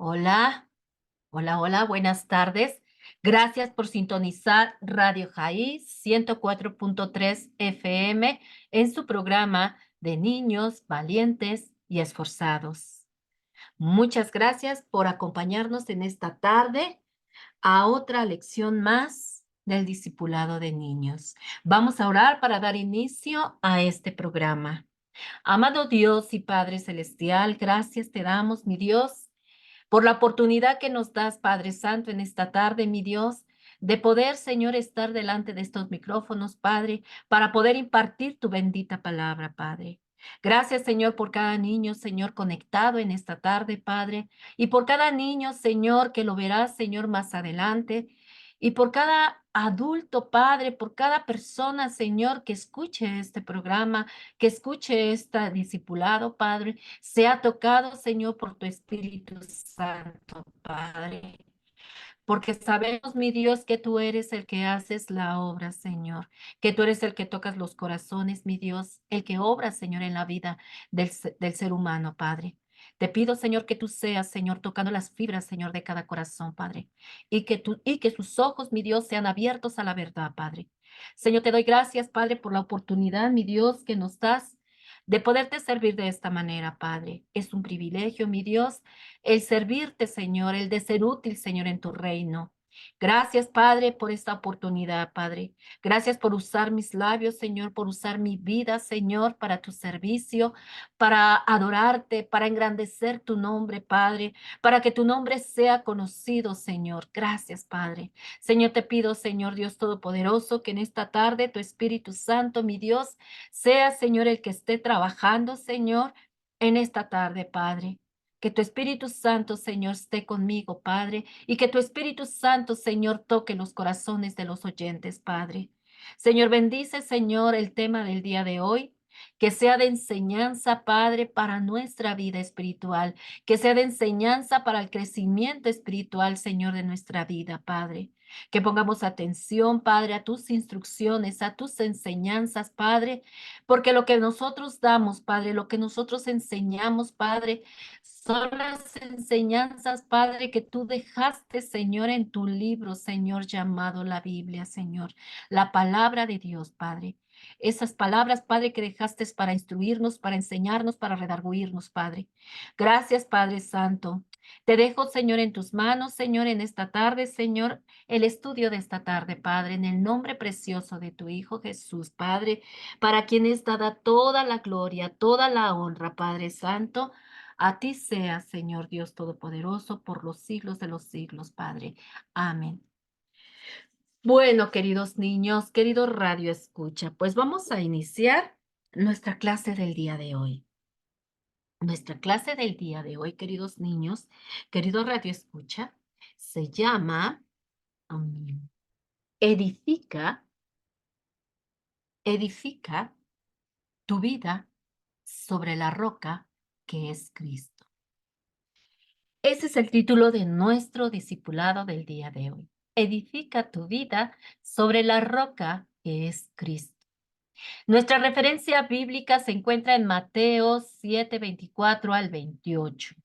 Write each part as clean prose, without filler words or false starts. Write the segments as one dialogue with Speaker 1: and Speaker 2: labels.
Speaker 1: Hola, hola, buenas tardes. Gracias por sintonizar Radio Jaí 104.3 FM en su programa de niños valientes y esforzados. Muchas gracias por acompañarnos en esta tarde a otra lección más del discipulado de niños. Vamos a orar para dar inicio a este programa. Amado Dios y Padre Celestial, gracias te damos, mi Dios, por la oportunidad que nos das, Padre Santo, en esta tarde, mi Dios, de poder, Señor, estar delante de estos micrófonos, Padre, para poder impartir tu bendita palabra, Padre. Gracias, Señor, por cada niño, Señor, conectado en esta tarde, Padre, y por cada niño, Señor, que lo verás, Señor, más adelante, y por cada adulto, Padre, por cada persona, Señor, que escuche este programa, que escuche este discipulado, Padre, sea tocado, Señor, por tu Espíritu Santo, Padre. Porque sabemos, mi Dios, que tú eres el que haces la obra, Señor, que tú eres el que tocas los corazones, mi Dios, el que obra, Señor, en la vida del ser humano, Padre. Te pido, Señor, que tú seas, Señor, tocando las fibras, Señor, de cada corazón, Padre, y que sus ojos, mi Dios, sean abiertos a la verdad, Padre. Señor, te doy gracias, Padre, por la oportunidad, mi Dios, que nos das de poderte servir de esta manera, Padre. Es un privilegio, mi Dios, el servirte, Señor, el de ser útil, Señor, en tu reino. Gracias, Padre, por esta oportunidad, Padre. Gracias por usar mis labios, Señor, por usar mi vida, Señor, para tu servicio, para adorarte, para engrandecer tu nombre, Padre, para que tu nombre sea conocido, Señor. Gracias, Padre. Señor, te pido, Señor Dios Todopoderoso, que en esta tarde tu Espíritu Santo, mi Dios, sea, Señor, el que esté trabajando, Señor, en esta tarde, Padre. Que tu Espíritu Santo, Señor, esté conmigo, Padre, y que tu Espíritu Santo, Señor, toque los corazones de los oyentes, Padre. Señor, bendice, Señor, el tema del día de hoy. Que sea de enseñanza, Padre, para nuestra vida espiritual. Que sea de enseñanza para el crecimiento espiritual, Señor, de nuestra vida, Padre. Que pongamos atención, Padre, a tus instrucciones, a tus enseñanzas, Padre, porque lo que nosotros damos, Padre, lo que nosotros enseñamos, Padre, son las enseñanzas, Padre, que tú dejaste, Señor, en tu libro, Señor, llamado la Biblia, Señor, la palabra de Dios, Padre. Esas palabras, Padre, que dejaste para instruirnos, para enseñarnos, para redarguirnos, Padre. Gracias, Padre Santo. Te dejo, Señor, en tus manos, Señor, en esta tarde, Señor, el estudio de esta tarde, Padre, en el nombre precioso de tu Hijo Jesús, Padre, para quien es dada toda la gloria, toda la honra, Padre Santo. A ti sea, Señor Dios Todopoderoso, por los siglos de los siglos, Padre. Amén. Bueno, queridos niños, querido Radio Escucha, pues vamos a iniciar nuestra clase del día de hoy. Nuestra clase del día de hoy, queridos niños, querido Radio Escucha, se llama Edifica, edifica tu vida sobre la roca que es Cristo. Ese es el título de nuestro discipulado del día de hoy. Edifica tu vida sobre la roca que es Cristo. Nuestra referencia bíblica se encuentra en Mateo 7:24 al 28.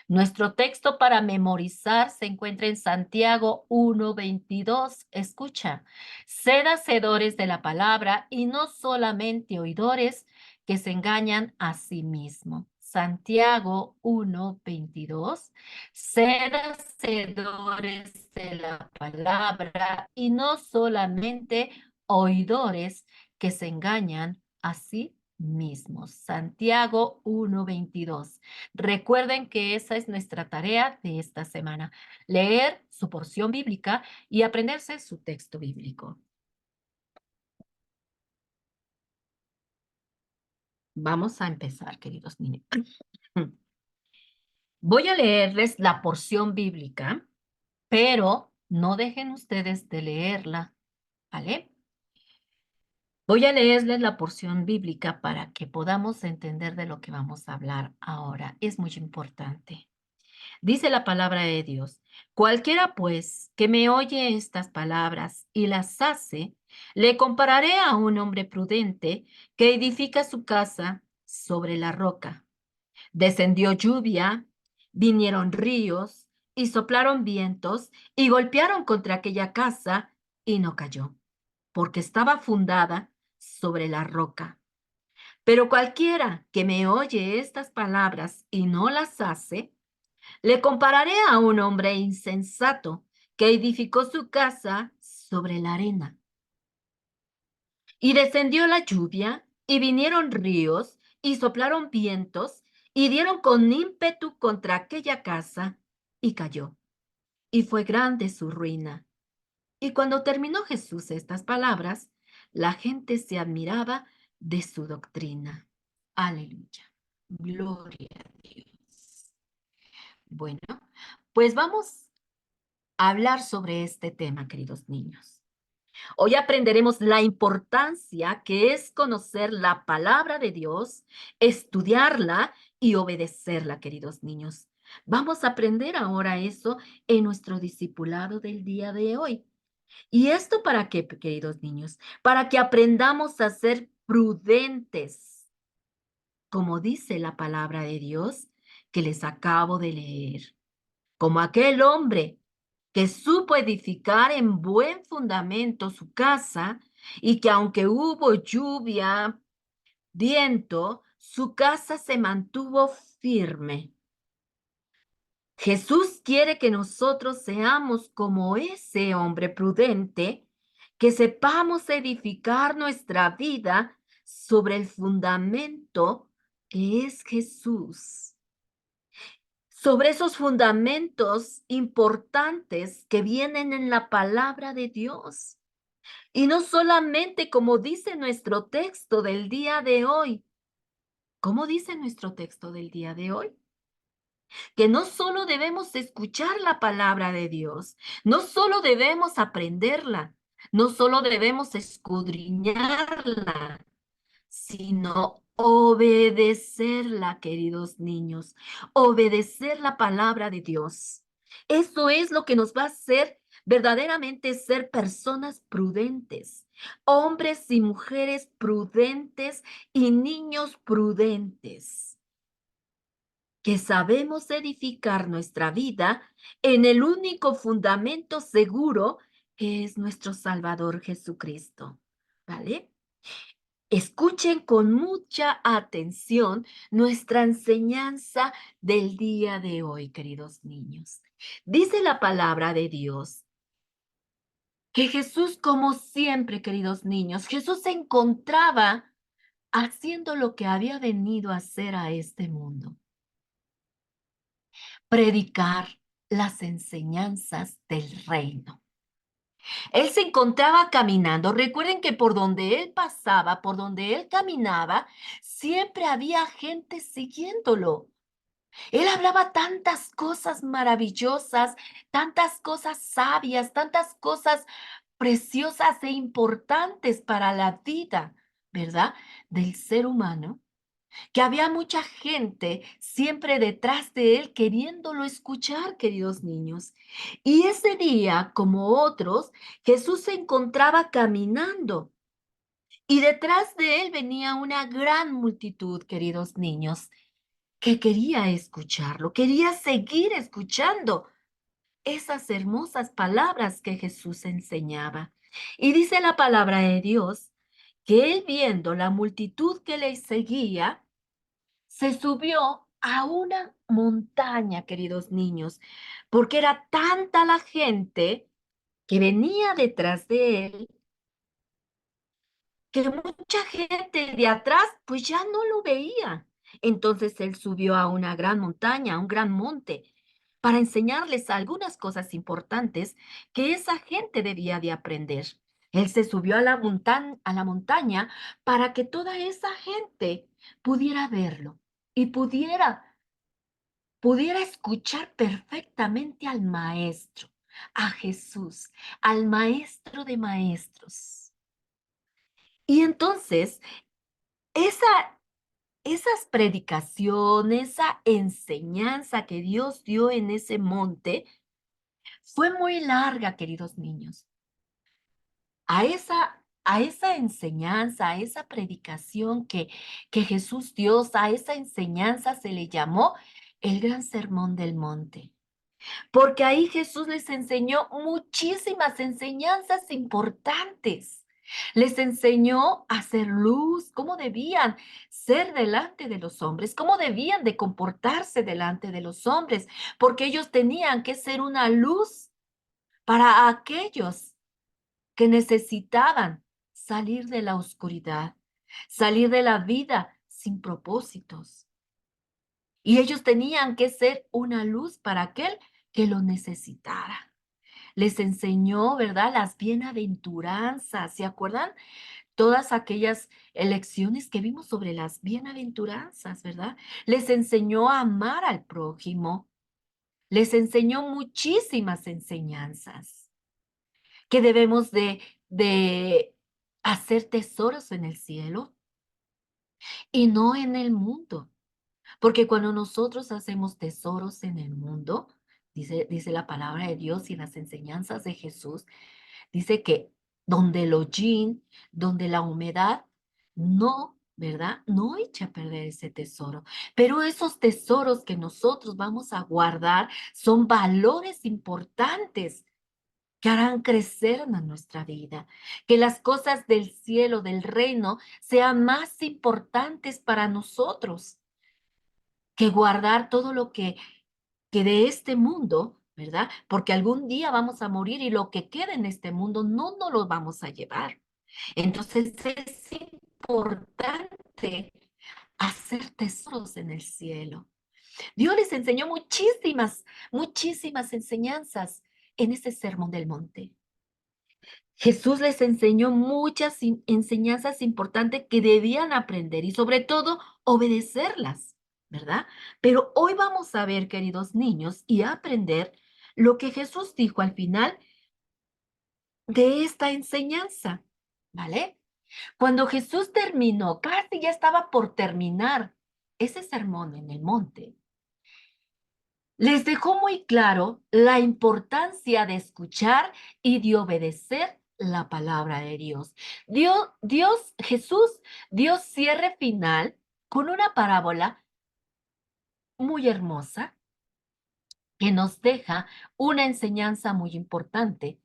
Speaker 1: Nuestro texto para memorizar se encuentra en Santiago 1:22. Escucha, sed hacedores de la palabra y no solamente oidores que se engañan a sí mismos. Santiago 1:22, sed hacedores de la palabra y no solamente oidores que se engañan a sí mismos. Santiago 1:22. Recuerden que esa es nuestra tarea de esta semana, leer su porción bíblica y aprenderse su texto bíblico. Vamos a empezar, queridos niños. Voy a leerles la porción bíblica, pero no dejen ustedes de leerla, ¿vale? Voy a leerles la porción bíblica para que podamos entender de lo que vamos a hablar ahora. Es muy importante. Dice la palabra de Dios, cualquiera pues que me oye estas palabras y las hace, le compararé a un hombre prudente que edifica su casa sobre la roca. Descendió lluvia Vinieron ríos y soplaron vientos y golpearon contra aquella casa y no cayó, porque estaba fundada sobre la roca. Pero cualquiera que me oye estas palabras y no las hace, le compararé a un hombre insensato que edificó su casa sobre la arena. Y descendió la lluvia, y vinieron ríos, y soplaron vientos, y dieron con ímpetu contra aquella casa, y cayó. Y fue grande su ruina. Y cuando terminó Jesús estas palabras, la gente se admiraba de su doctrina. Aleluya. Gloria a Dios. Bueno, pues vamos a hablar sobre este tema, queridos niños. Hoy aprenderemos la importancia que es conocer la palabra de Dios, estudiarla y obedecerla, queridos niños. Vamos a aprender ahora eso en nuestro discipulado del día de hoy. ¿Y esto para qué, queridos niños? Para que aprendamos a ser prudentes, como dice la palabra de Dios que les acabo de leer. Como aquel hombre que supo edificar en buen fundamento su casa y que aunque hubo lluvia, viento, su casa se mantuvo firme. Jesús quiere que nosotros seamos como ese hombre prudente, que sepamos edificar nuestra vida sobre el fundamento que es Jesús, sobre esos fundamentos importantes que vienen en la palabra de Dios. Y no solamente como dice nuestro texto del día de hoy. ¿Cómo dice nuestro texto del día de hoy? Que no solo debemos escuchar la palabra de Dios, no solo debemos aprenderla, no solo debemos escudriñarla, sino obedecerla, queridos niños, obedecer la palabra de Dios. Eso es lo que nos va a hacer verdaderamente ser personas prudentes, hombres y mujeres prudentes y niños prudentes, que sabemos edificar nuestra vida en el único fundamento seguro que es nuestro Salvador Jesucristo. ¿Vale? Escuchen con mucha atención nuestra enseñanza del día de hoy, queridos niños. Dice la palabra de Dios que Jesús, como siempre, queridos niños, Jesús se encontraba haciendo lo que había venido a hacer a este mundo: predicar las enseñanzas del reino. Él se encontraba caminando. Recuerden que por donde él pasaba, por donde él caminaba, siempre había gente siguiéndolo. Él hablaba tantas cosas maravillosas, tantas cosas sabias, tantas cosas preciosas e importantes para la vida, ¿verdad? Del ser humano, que había mucha gente siempre detrás de él queriéndolo escuchar, queridos niños. Y ese día, como otros, Jesús se encontraba caminando y detrás de él venía una gran multitud, queridos niños, que quería escucharlo, quería seguir escuchando esas hermosas palabras que Jesús enseñaba. Y dice la palabra de Dios que él, viendo la multitud que le seguía, se subió a una montaña, queridos niños, porque era tanta la gente que venía detrás de él, que mucha gente de atrás pues ya no lo veía. Entonces él subió a una gran montaña, a un gran monte, para enseñarles algunas cosas importantes que esa gente debía de aprender. Él se subió a a la montaña para que toda esa gente pudiera verlo y pudiera escuchar perfectamente al maestro, a Jesús, al maestro de maestros. Y entonces, esa, esas predicaciones, esa enseñanza que Dios dio en ese monte, fue muy larga, queridos niños. A esa enseñanza, a esa predicación que Jesús dio, a esa enseñanza se le llamó el gran sermón del monte, porque ahí Jesús les enseñó muchísimas enseñanzas importantes. Les enseñó a hacer luz, cómo debían ser delante de los hombres, cómo debían de comportarse delante de los hombres, porque ellos tenían que ser una luz para aquellos que necesitaban salir de la oscuridad, salir de la vida sin propósitos. Y ellos tenían que ser una luz para aquel que lo necesitara. Les enseñó, ¿verdad? Las bienaventuranzas. ¿Se acuerdan? Todas aquellas lecciones que vimos sobre las bienaventuranzas, ¿verdad? Les enseñó a amar al prójimo. Les enseñó muchísimas enseñanzas que debemos de hacer tesoros en el cielo y no en el mundo. Porque cuando nosotros hacemos tesoros en el mundo, dice la palabra de Dios y las enseñanzas de Jesús, dice que donde el hollín, donde la humedad, no, ¿verdad? No echa a perder ese tesoro. Pero esos tesoros que nosotros vamos a guardar son valores importantes que harán crecer en nuestra vida, que las cosas del cielo, del reino, sean más importantes para nosotros que guardar todo lo que de este mundo, ¿verdad? Porque algún día vamos a morir y lo que quede en este mundo no nos lo vamos a llevar. Entonces es importante hacer tesoros en el cielo. Dios les enseñó muchísimas enseñanzas en ese sermón del monte. Jesús les enseñó muchas enseñanzas importantes que debían aprender y sobre todo obedecerlas, ¿verdad? Pero hoy vamos a ver, queridos niños, y a aprender lo que Jesús dijo al final de esta enseñanza, ¿vale? Cuando Jesús terminó, casi ya estaba por terminar ese sermón en el monte, les dejó muy claro la importancia de escuchar y de obedecer la palabra de Dios. Jesús dio cierre final con una parábola muy hermosa que nos deja una enseñanza muy importante,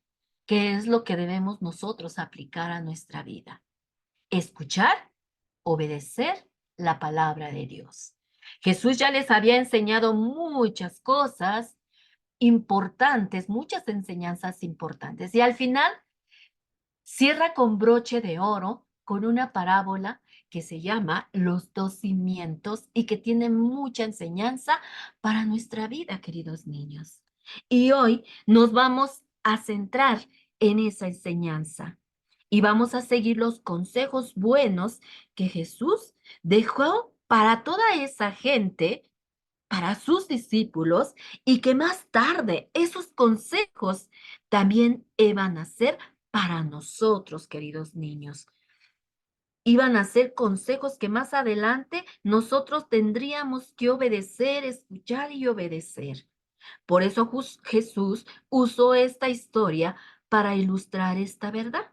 Speaker 1: que es lo que debemos nosotros aplicar a nuestra vida. Escuchar, obedecer la palabra de Dios. Jesús ya les había enseñado muchas cosas importantes, muchas enseñanzas importantes. Y al final cierra con broche de oro con una parábola que se llama Los dos cimientos y que tiene mucha enseñanza para nuestra vida, queridos niños. Y hoy nos vamos a centrar en esa enseñanza y vamos a seguir los consejos buenos que Jesús dejó para toda esa gente, para sus discípulos, y que más tarde esos consejos también iban a ser para nosotros, queridos niños. Iban a ser consejos que más adelante nosotros tendríamos que obedecer, escuchar y obedecer. Por eso Jesús usó esta historia para ilustrar esta verdad.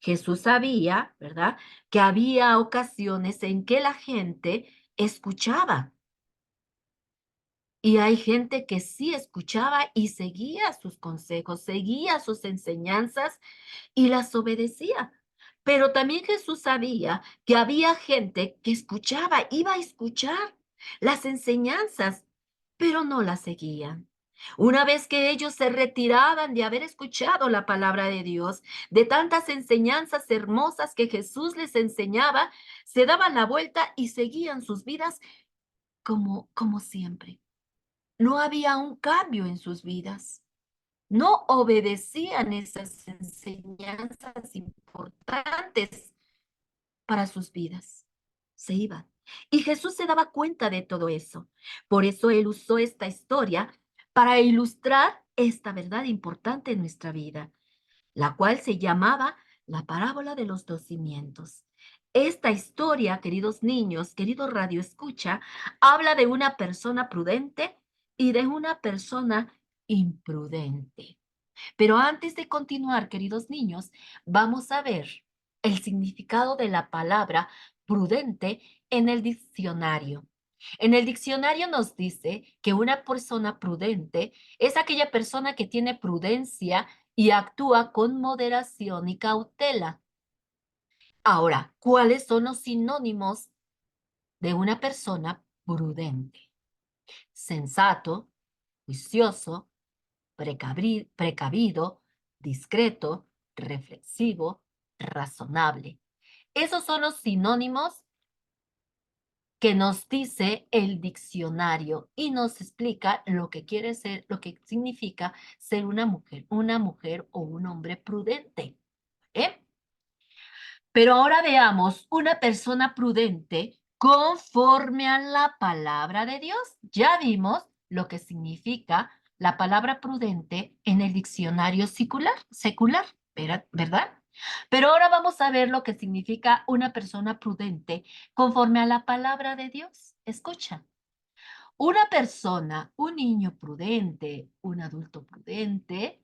Speaker 1: Jesús sabía, ¿verdad?, que había ocasiones en que la gente escuchaba. Y hay gente que sí escuchaba y seguía sus consejos, seguía sus enseñanzas y las obedecía. Pero también Jesús sabía que había gente que escuchaba, iba a escuchar las enseñanzas, pero no las seguían. Una vez que ellos se retiraban de haber escuchado la palabra de Dios, de tantas enseñanzas hermosas que Jesús les enseñaba, se daban la vuelta y seguían sus vidas como siempre. No había un cambio en sus vidas. No obedecían esas enseñanzas importantes para sus vidas. Se iban. Y Jesús se daba cuenta de todo eso. Por eso Él usó esta historia para ilustrar esta verdad importante en nuestra vida, la cual se llamaba la parábola de los dos cimientos. Esta historia, queridos niños, queridos radio escucha, habla de una persona prudente y de una persona imprudente. Pero antes de continuar, queridos niños, vamos a ver el significado de la palabra prudente en el diccionario. En el diccionario nos dice que una persona prudente es aquella persona que tiene prudencia y actúa con moderación y cautela. Ahora, ¿cuáles son los sinónimos de una persona prudente? Sensato, juicioso, precavido, discreto, reflexivo, razonable. Esos son los sinónimos que nos dice el diccionario y nos explica lo que quiere ser, lo que significa ser una mujer o un hombre prudente. ¿Eh? Pero ahora veamos una persona prudente conforme a la palabra de Dios. Ya vimos lo que significa la palabra prudente en el diccionario secular, ¿verdad? Pero ahora vamos a ver lo que significa una persona prudente conforme a la palabra de Dios. Escucha, una persona, un niño prudente, un adulto prudente,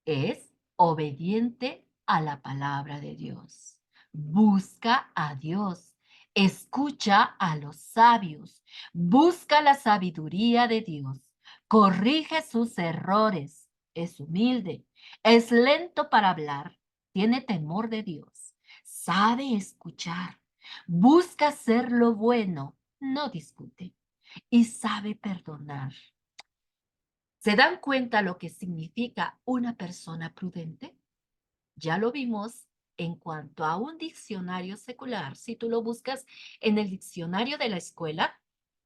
Speaker 1: es obediente a la palabra de Dios. Busca a Dios. Escucha a los sabios. Busca la sabiduría de Dios. Corrige sus errores. Es humilde. Es lento para hablar. Tiene temor de Dios. Sabe escuchar. Busca hacer lo bueno. No discute. Y sabe perdonar. ¿Se dan cuenta lo que significa una persona prudente? Ya lo vimos en cuanto a un diccionario secular. Si tú lo buscas en el diccionario de la escuela,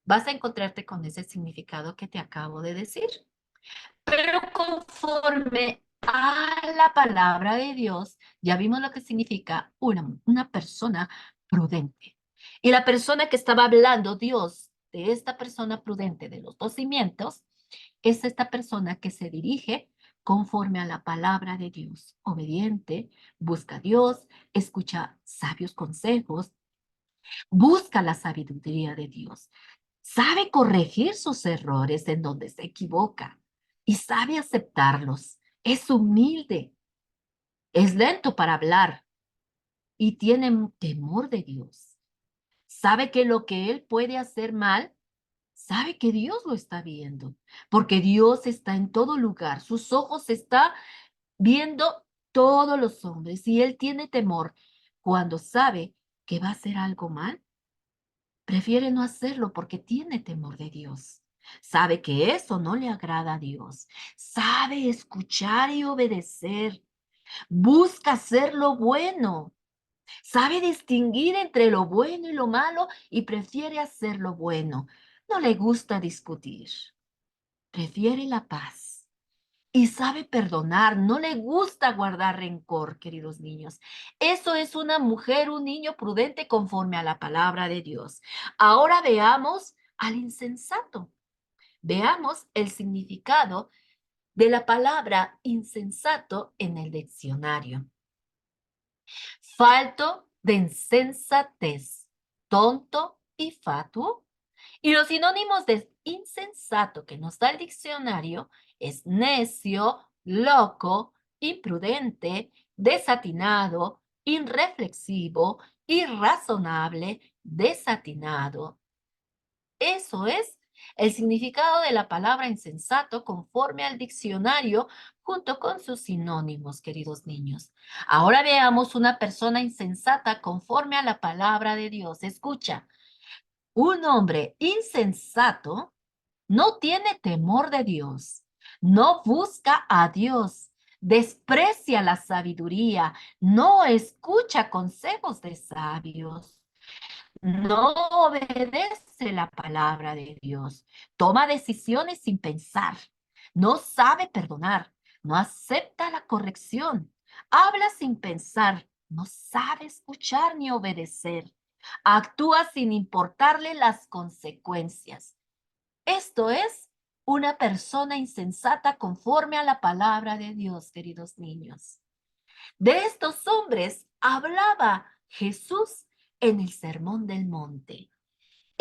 Speaker 1: vas a encontrarte con ese significado que te acabo de decir. Pero conforme a la palabra de Dios, ya vimos lo que significa una persona prudente. Y la persona que estaba hablando Dios de esta persona prudente de los dos cimientos es esta persona que se dirige conforme a la palabra de Dios, obediente, busca a Dios, escucha sabios consejos, busca la sabiduría de Dios, sabe corregir sus errores en donde se equivoca y sabe aceptarlos. Es humilde, es lento para hablar y tiene temor de Dios. Sabe que lo que él puede hacer mal, sabe que Dios lo está viendo, porque Dios está en todo lugar. Sus ojos están viendo todos los hombres y él tiene temor cuando sabe que va a hacer algo mal. Prefiere no hacerlo porque tiene temor de Dios. Sabe que eso no le agrada a Dios. Sabe escuchar y obedecer. Busca hacer lo bueno. Sabe distinguir entre lo bueno y lo malo y prefiere hacer lo bueno. No le gusta discutir. Prefiere la paz. Y sabe perdonar, no le gusta guardar rencor, queridos niños. Eso es una mujer, un niño prudente conforme a la palabra de Dios. Ahora veamos al insensato. Veamos el significado de la palabra insensato en el diccionario. Falto de insensatez, tonto y fatuo. Y los sinónimos de insensato que nos da el diccionario es necio, loco, imprudente, desatinado, irreflexivo, irrazonable, desatinado. Eso es el significado de la palabra insensato conforme al diccionario junto con sus sinónimos, queridos niños. Ahora veamos una persona insensata conforme a la palabra de Dios. Escucha. Un hombre insensato no tiene temor de Dios, no busca a Dios, desprecia la sabiduría, no escucha consejos de sabios, no obedece la palabra de Dios, toma decisiones sin pensar, no sabe perdonar, no acepta la corrección, habla sin pensar, no sabe escuchar ni obedecer, actúa sin importarle las consecuencias. Esto es una persona insensata conforme a la palabra de Dios, queridos niños. De estos hombres hablaba Jesús en el Sermón del Monte.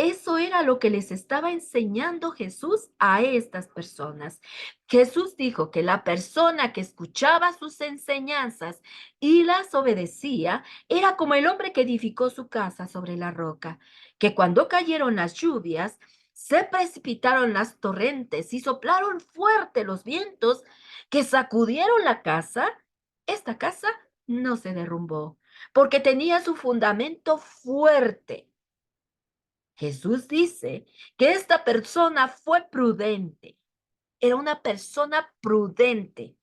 Speaker 1: Eso era lo que les estaba enseñando Jesús a estas personas. Jesús dijo que la persona que escuchaba sus enseñanzas y las obedecía era como el hombre que edificó su casa sobre la roca, que cuando cayeron las lluvias, se precipitaron las torrentes y soplaron fuerte los vientos que sacudieron la casa. Esta casa no se derrumbó porque tenía su fundamento fuerte. Jesús dice que esta persona fue prudente, era una persona prudente.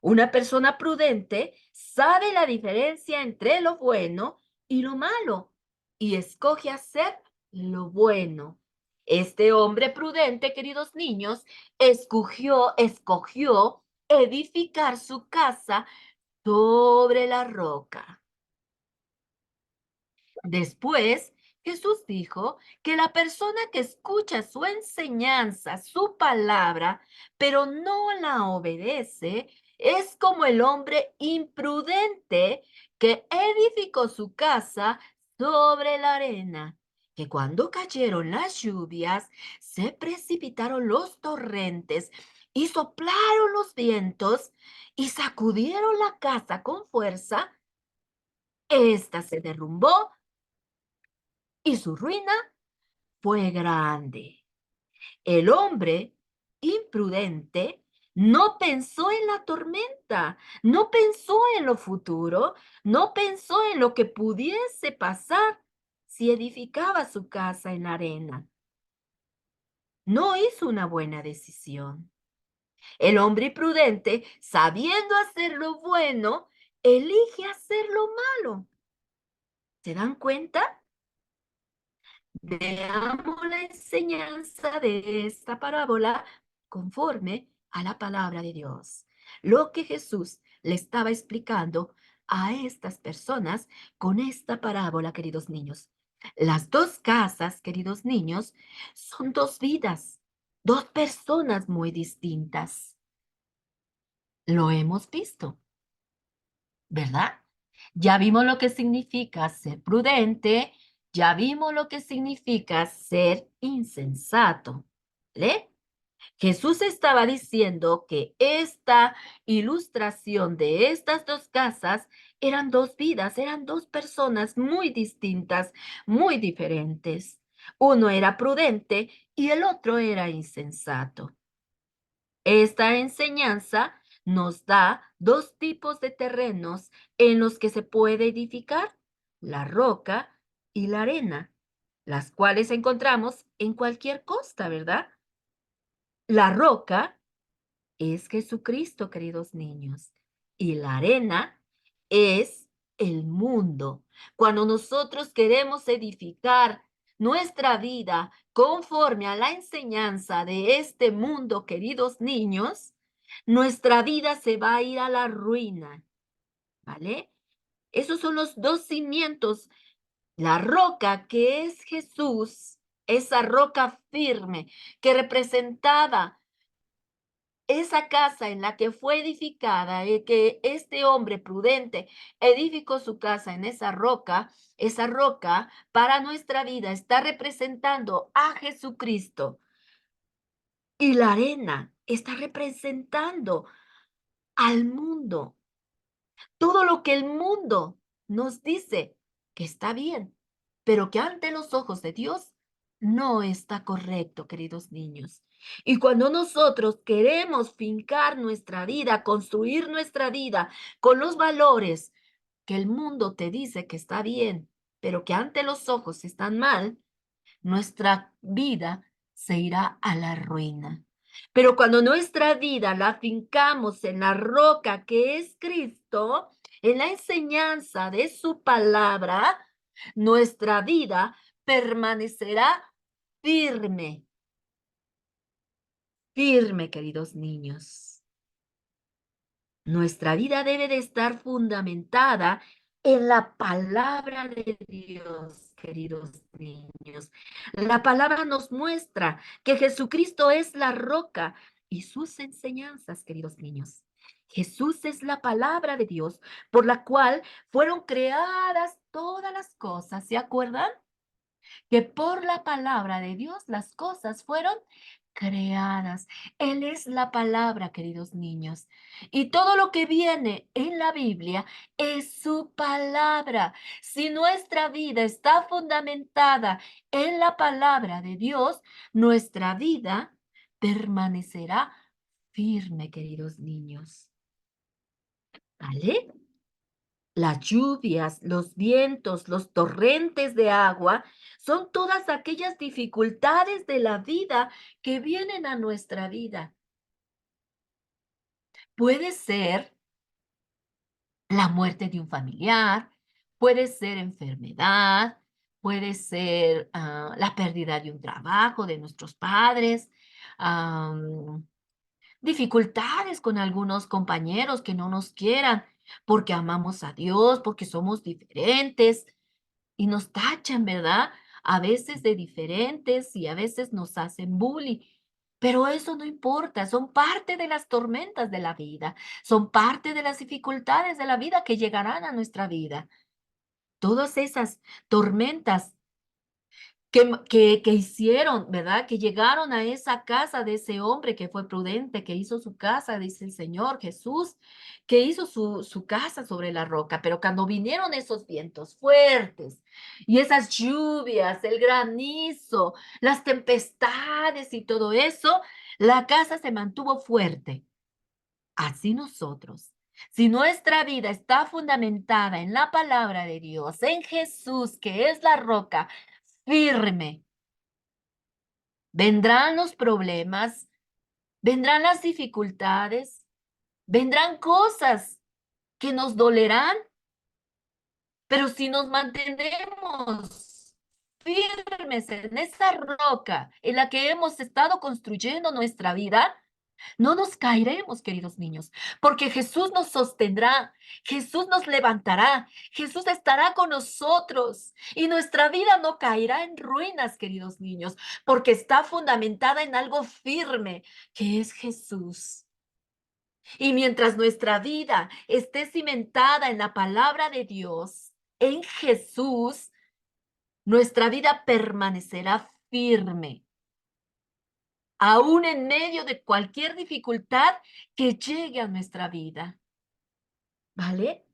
Speaker 1: Una persona prudente sabe la diferencia entre lo bueno y lo malo y escoge hacer lo bueno. Este hombre prudente, queridos niños, escogió edificar su casa sobre la roca. Después, Jesús dijo que la persona que escucha su enseñanza, su palabra, pero no la obedece, es como el hombre imprudente que edificó su casa sobre la arena, que cuando cayeron las lluvias, se precipitaron los torrentes y soplaron los vientos y sacudieron la casa con fuerza. Esta se derrumbó y su ruina fue grande. El hombre imprudente no pensó en la tormenta, no pensó en lo futuro, no pensó en lo que pudiese pasar si edificaba su casa en arena. No hizo una buena decisión. El hombre imprudente, sabiendo hacer lo bueno, elige hacer lo malo. ¿Se dan cuenta? Veamos la enseñanza de esta parábola conforme a la palabra de Dios. Lo que Jesús le estaba explicando a estas personas con esta parábola, queridos niños. Las dos casas, queridos niños, son dos vidas, dos personas muy distintas. Lo hemos visto, ¿verdad? Ya vimos lo que significa ser prudente, ya vimos lo que significa ser insensato. ¿Vale? Jesús estaba diciendo que esta ilustración de estas dos casas eran dos vidas, eran dos personas muy distintas, muy diferentes. Uno era prudente y el otro era insensato. Esta enseñanza nos da dos tipos de terrenos en los que se puede edificar, la roca y la arena, las cuales encontramos en cualquier costa, ¿verdad? La roca es Jesucristo, queridos niños, y la arena es el mundo. Cuando nosotros queremos edificar nuestra vida conforme a la enseñanza de este mundo, queridos niños, nuestra vida se va a ir a la ruina, ¿vale? Esos son los dos cimientos. La roca que es Jesús, esa roca firme que representaba esa casa en la que fue edificada, que este hombre prudente edificó su casa en esa roca para nuestra vida está representando a Jesucristo. Y la arena está representando al mundo. Todo lo que el mundo nos dice que está bien, pero que ante los ojos de Dios no está correcto, queridos niños. Y cuando nosotros queremos fincar nuestra vida, construir nuestra vida con los valores que el mundo te dice que está bien, pero que ante los ojos están mal, nuestra vida se irá a la ruina. Pero cuando nuestra vida la fincamos en la roca que es Cristo, en la enseñanza de su palabra, nuestra vida permanecerá firme, firme, queridos niños. Nuestra vida debe de estar fundamentada en la palabra de Dios, queridos niños. La palabra nos muestra que Jesucristo es la roca y sus enseñanzas, queridos niños. Jesús es la palabra de Dios por la cual fueron creadas todas las cosas, ¿se acuerdan? que por la palabra de Dios las cosas fueron creadas. Él es la palabra, queridos niños. Y todo lo que viene en la Biblia es su palabra. Si nuestra vida está fundamentada en la palabra de Dios, nuestra vida permanecerá firme, queridos niños. ¿Vale? Las lluvias, los vientos, los torrentes de agua son todas aquellas dificultades de la vida que vienen a nuestra vida. Puede ser la muerte de un familiar, puede ser enfermedad, puede ser la pérdida de un trabajo de nuestros padres, am, dificultades con algunos compañeros que no nos quieran porque amamos a Dios, porque somos diferentes. Y nos tachan, ¿verdad? A veces de diferentes y a veces nos hacen bullying. Pero eso no importa, son parte de las tormentas de la vida, son parte de las dificultades de la vida que llegarán a nuestra vida. Todas esas tormentas que hicieron, ¿verdad? Que llegaron a esa casa de ese hombre que fue prudente, que hizo su casa, dice el Señor Jesús, que hizo su casa sobre la roca. Pero cuando vinieron esos vientos fuertes y esas lluvias, el granizo, las tempestades y todo eso, la casa se mantuvo fuerte. Así nosotros. Si nuestra vida está fundamentada en la palabra de Dios, en Jesús, que es la roca firme, vendrán los problemas, vendrán las dificultades, vendrán cosas que nos dolerán, pero si nos mantenemos firmes en esa roca en la que hemos estado construyendo nuestra vida, no nos caeremos, queridos niños, porque Jesús nos sostendrá, Jesús nos levantará, Jesús estará con nosotros y nuestra vida no caerá en ruinas, queridos niños, porque está fundamentada en algo firme, que es Jesús. Y mientras nuestra vida esté cimentada en la palabra de Dios, en Jesús, nuestra vida permanecerá firme aún en medio de cualquier dificultad que llegue a nuestra vida, ¿vale?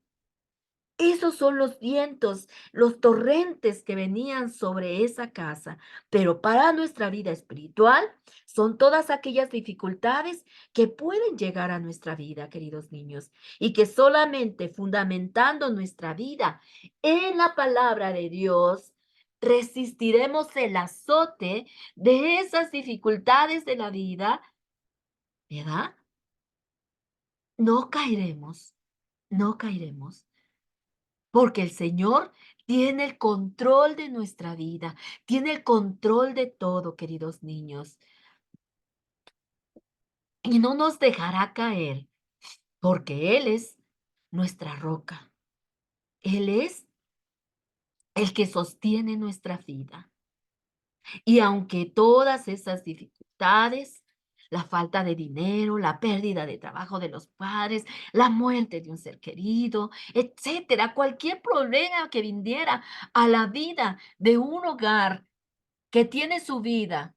Speaker 1: Esos son los vientos, los torrentes que venían sobre esa casa, pero para nuestra vida espiritual son todas aquellas dificultades que pueden llegar a nuestra vida, queridos niños, y que solamente fundamentando nuestra vida en la palabra de Dios, resistiremos el azote de esas dificultades de la vida, ¿verdad? No caeremos, no caeremos. Porque el Señor tiene el control de nuestra vida, tiene el control de todo, queridos niños, y no nos dejará caer, porque Él es nuestra roca. Él es el que sostiene nuestra vida. Y aunque todas esas dificultades, la falta de dinero, la pérdida de trabajo de los padres, la muerte de un ser querido, etcétera, cualquier problema que viniera a la vida de un hogar que tiene su vida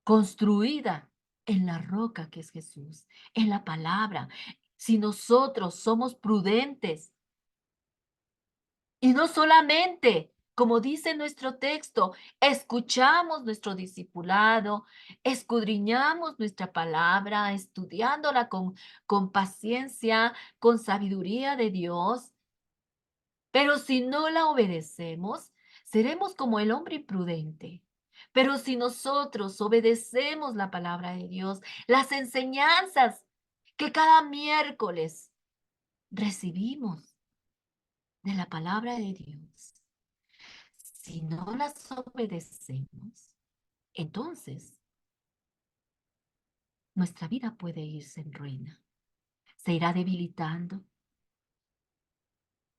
Speaker 1: construida en la roca que es Jesús, en la palabra. Si nosotros somos prudentes y no solamente, como dice nuestro texto, escuchamos nuestro discipulado, escudriñamos nuestra palabra, estudiándola con paciencia, con sabiduría de Dios, pero si no la obedecemos, seremos como el hombre imprudente. Pero si nosotros obedecemos la palabra de Dios, las enseñanzas que cada miércoles recibimos de la palabra de Dios, si no las obedecemos, entonces nuestra vida puede irse en ruina, se irá debilitando,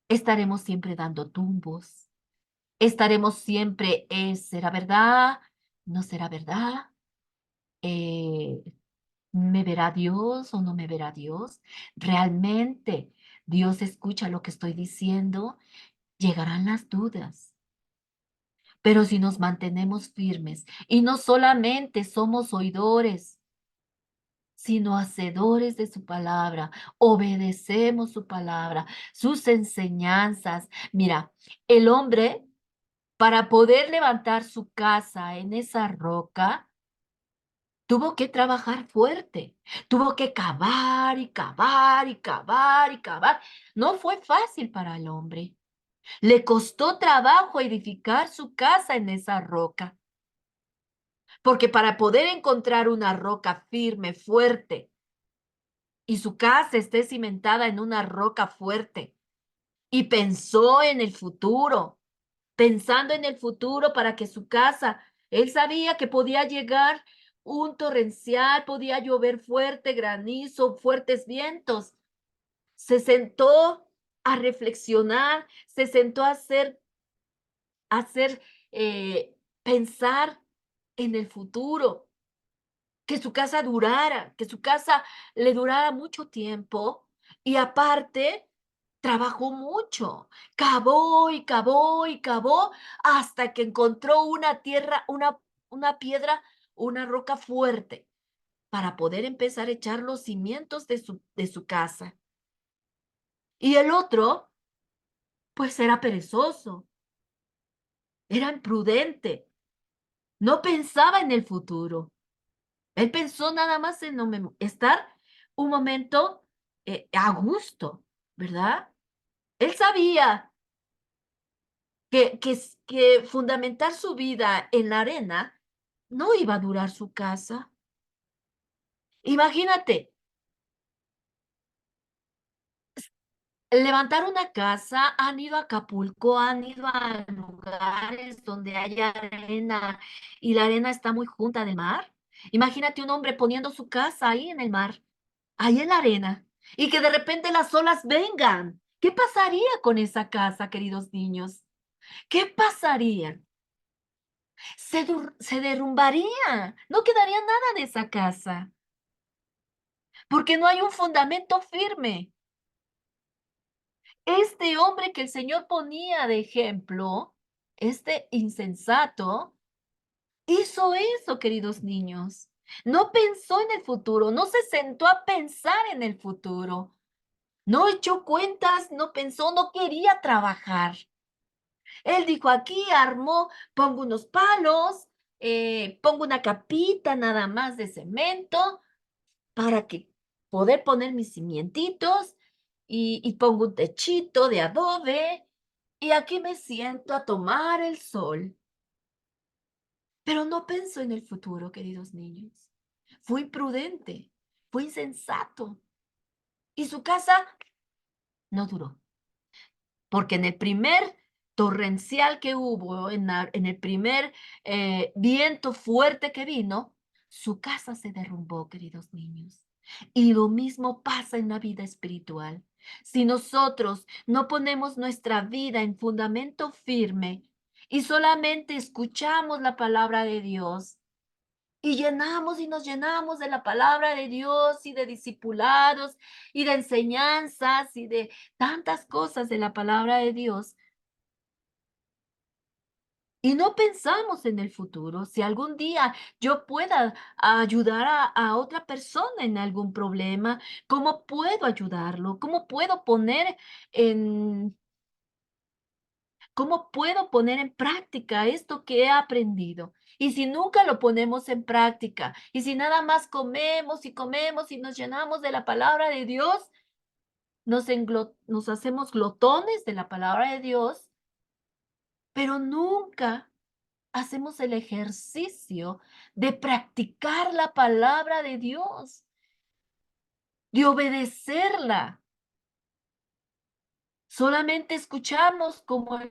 Speaker 1: estaremos siempre dando tumbos, estaremos siempre, ¿será verdad? ¿No será verdad? Eh, ¿Me verá Dios o no me verá Dios? ¿Realmente Dios escucha lo que estoy diciendo? Llegarán las dudas, Pero si nos mantenemos firmes y no solamente somos oidores, sino hacedores de su palabra, obedecemos su palabra, sus enseñanzas. Mira, el hombre, para poder levantar su casa en esa roca, tuvo que trabajar fuerte, tuvo que cavar y cavar y cavar y cavar. No fue fácil para el hombre. Le costó trabajo edificar su casa en esa roca, porque para poder encontrar una roca firme, fuerte, y su casa esté cimentada en una roca fuerte, y pensó en el futuro, pensando en el futuro para que su casa, él sabía que podía llegar un torrencial, podía llover fuerte, granizo, fuertes vientos. Se sentó a reflexionar, se sentó a hacer, pensar en el futuro, que su casa durara, que su casa le durara mucho tiempo y aparte trabajó mucho, cavó y cavó y cavó hasta que encontró una tierra, una piedra, una roca fuerte para poder empezar a echar los cimientos de su casa. Y el otro, pues era perezoso, era imprudente, no pensaba en el futuro. Él pensó nada más en estar un momento a gusto, ¿verdad? Él sabía que fundamentar su vida en la arena no iba a durar su casa. Imagínate, levantar una casa, han ido a Acapulco, han ido a lugares donde hay arena y la arena está muy junta del mar. Imagínate un hombre poniendo su casa ahí en el mar, ahí en la arena, y que de repente las olas vengan. ¿Qué pasaría con esa casa, queridos niños? ¿Qué pasaría? Se derrumbaría, no quedaría nada de esa casa, porque no hay un fundamento firme. Este hombre que el Señor ponía de ejemplo, este insensato, hizo eso, queridos niños. No pensó en el futuro, no se sentó a pensar en el futuro, no echó cuentas, no pensó, no quería trabajar. Él dijo, aquí armó, pongo unos palos, pongo una capita nada más de cemento para que poder poner mis cimientitos y pongo un techito de adobe y aquí me siento a tomar el sol. Pero no pensó en el futuro, queridos niños. Fue imprudente, fue insensato y su casa no duró. Porque en el primer torrencial que hubo, en el primer viento fuerte que vino, su casa se derrumbó, queridos niños. Y lo mismo pasa en la vida espiritual. Si nosotros no ponemos nuestra vida en fundamento firme y solamente escuchamos la palabra de Dios, y llenamos y nos llenamos de la palabra de Dios y de discipulados y de enseñanzas y de tantas cosas de la palabra de Dios. Y no pensamos en el futuro, si algún día yo pueda ayudar a otra persona en algún problema, ¿cómo puedo ayudarlo? En, ¿Cómo puedo poner en práctica esto que he aprendido? Y si nunca lo ponemos en práctica, y si nada más comemos y nos llenamos de la palabra de Dios, nos hacemos glotones de la palabra de Dios, pero nunca hacemos el ejercicio de practicar la palabra de Dios, de obedecerla. Solamente escuchamos como el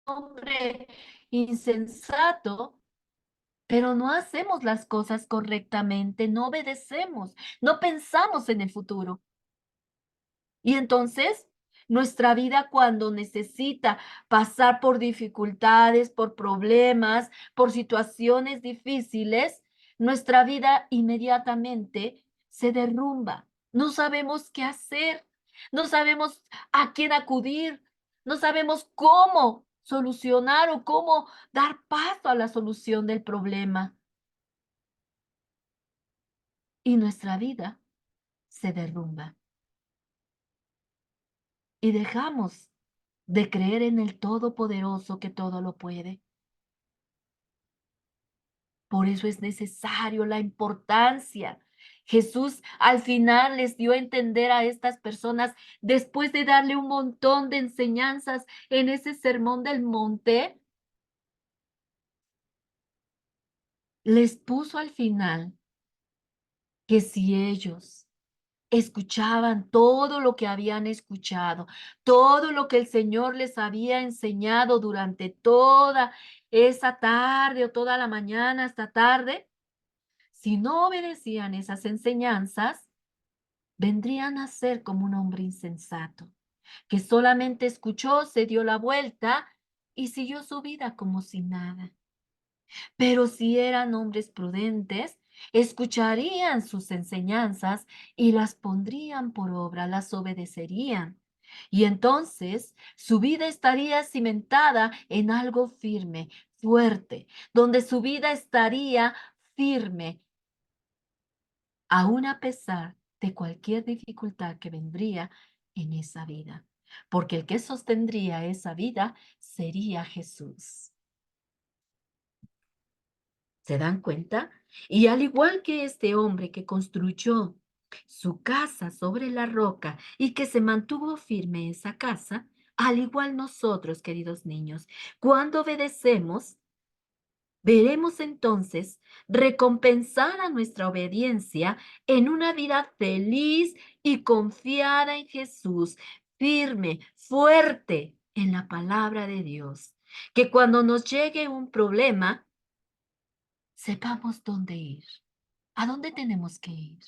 Speaker 1: hombre insensato, pero no hacemos las cosas correctamente, no obedecemos, no pensamos en el futuro. Y entonces, nuestra vida cuando necesita pasar por dificultades, por problemas, por situaciones difíciles, nuestra vida inmediatamente se derrumba. No sabemos qué hacer, no sabemos a quién acudir, no sabemos cómo solucionar o cómo dar paso a la solución del problema. Y nuestra vida se derrumba y dejamos de creer en el Todopoderoso que todo lo puede. Por eso es necesario la importancia. Jesús al final les dio a entender a estas personas, después de darle un montón de enseñanzas en ese sermón del monte, les puso al final que si ellos escuchaban todo lo que habían escuchado, todo lo que el Señor les había enseñado durante toda esa tarde o toda la mañana hasta tarde, si no obedecían esas enseñanzas, vendrían a ser como un hombre insensato, que solamente escuchó, se dio la vuelta y siguió su vida como si nada. Pero si eran hombres prudentes, escucharían sus enseñanzas y las pondrían por obra, las obedecerían. Y entonces su vida estaría cimentada en algo firme, fuerte, donde su vida estaría firme, aun a pesar de cualquier dificultad que vendría en esa vida. Porque el que sostendría esa vida sería Jesús. ¿Se dan cuenta? Y al igual que este hombre que construyó su casa sobre la roca y que se mantuvo firme esa casa, al igual nosotros, queridos niños, cuando obedecemos, veremos entonces recompensar a nuestra obediencia en una vida feliz y confiada en Jesús, firme, fuerte en la palabra de Dios. Que cuando nos llegue un problema, sepamos dónde ir. ¿A dónde tenemos que ir?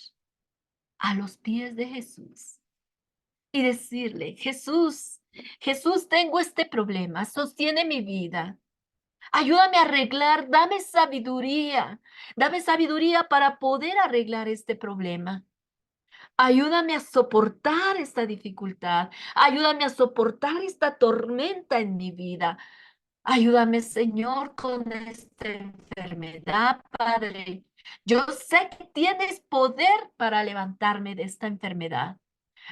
Speaker 1: A los pies de Jesús y decirle, Jesús, Jesús, tengo este problema, sostiene mi vida. Ayúdame a arreglar, dame sabiduría para poder arreglar este problema. Ayúdame a soportar esta dificultad, ayúdame a soportar esta tormenta en mi vida. Ayúdame, Señor, con esta enfermedad, Padre. Yo sé que tienes poder para levantarme de esta enfermedad,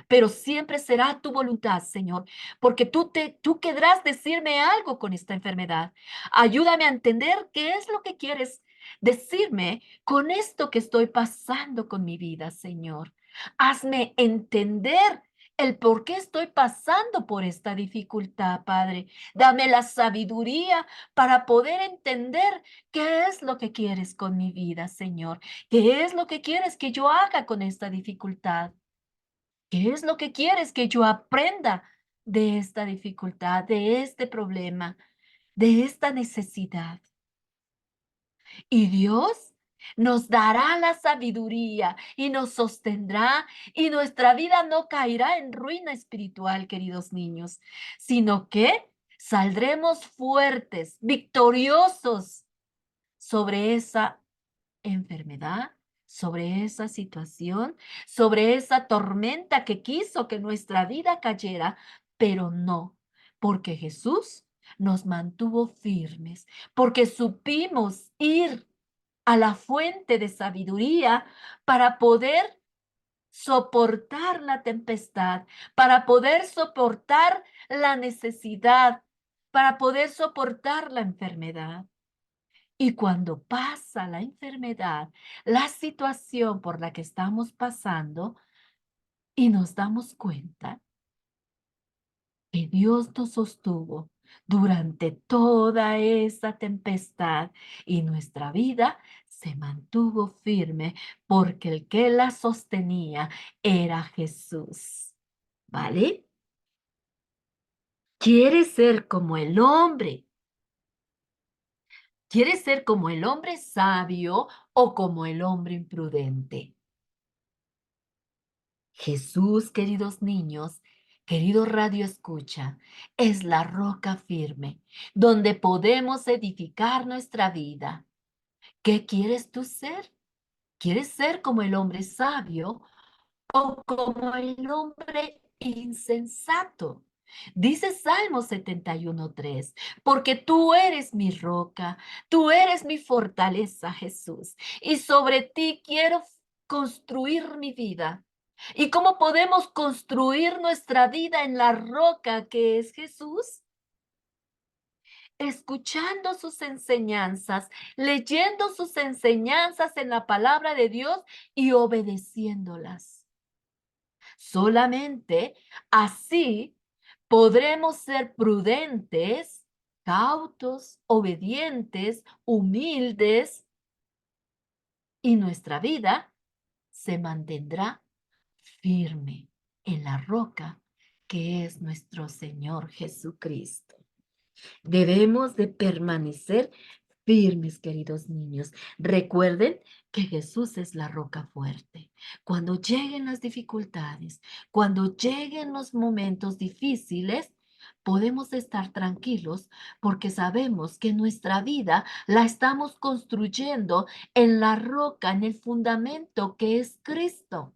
Speaker 1: pero siempre será tu voluntad, Señor, porque tú querrás decirme algo con esta enfermedad. Ayúdame a entender qué es lo que quieres decirme con esto que estoy pasando con mi vida, Señor. Hazme entender el por qué estoy pasando por esta dificultad, Padre. Dame la sabiduría para poder entender qué es lo que quieres con mi vida, Señor. ¿Qué es lo que quieres que yo haga con esta dificultad? ¿Qué es lo que quieres que yo aprenda de esta dificultad, de este problema, de esta necesidad? Y Dios nos dará la sabiduría y nos sostendrá y nuestra vida no caerá en ruina espiritual, queridos niños, sino que saldremos fuertes, victoriosos sobre esa enfermedad, sobre esa situación, sobre esa tormenta que quiso que nuestra vida cayera, pero no, porque Jesús nos mantuvo firmes, porque supimos ir a la fuente de sabiduría para poder soportar la tempestad, para poder soportar la necesidad, para poder soportar la enfermedad. Y cuando pasa la enfermedad, la situación por la que estamos pasando, y nos damos cuenta que Dios nos sostuvo durante toda esa tempestad y nuestra vida se mantuvo firme porque el que la sostenía era Jesús. ¿Vale? ¿Quieres ser como el hombre? ¿Quieres ser como el hombre sabio o como el hombre imprudente? Jesús, queridos niños, querido Radio Escucha, es la roca firme donde podemos edificar nuestra vida. ¿Qué quieres tú ser? ¿Quieres ser como el hombre sabio o como el hombre insensato? Dice Salmo 71:3, porque tú eres mi roca, tú eres mi fortaleza, Jesús, y sobre ti quiero construir mi vida. ¿Y cómo podemos construir nuestra vida en la roca que es Jesús? Escuchando sus enseñanzas, leyendo sus enseñanzas en la palabra de Dios y obedeciéndolas. Solamente así podremos ser prudentes, cautos, obedientes, humildes, y nuestra vida se mantendrá firme en la roca que es nuestro Señor Jesucristo. Debemos de permanecer firmes, queridos niños. Recuerden que Jesús es la roca fuerte. Cuando lleguen las dificultades, cuando lleguen los momentos difíciles, podemos estar tranquilos porque sabemos que nuestra vida la estamos construyendo en la roca, en el fundamento que es Cristo.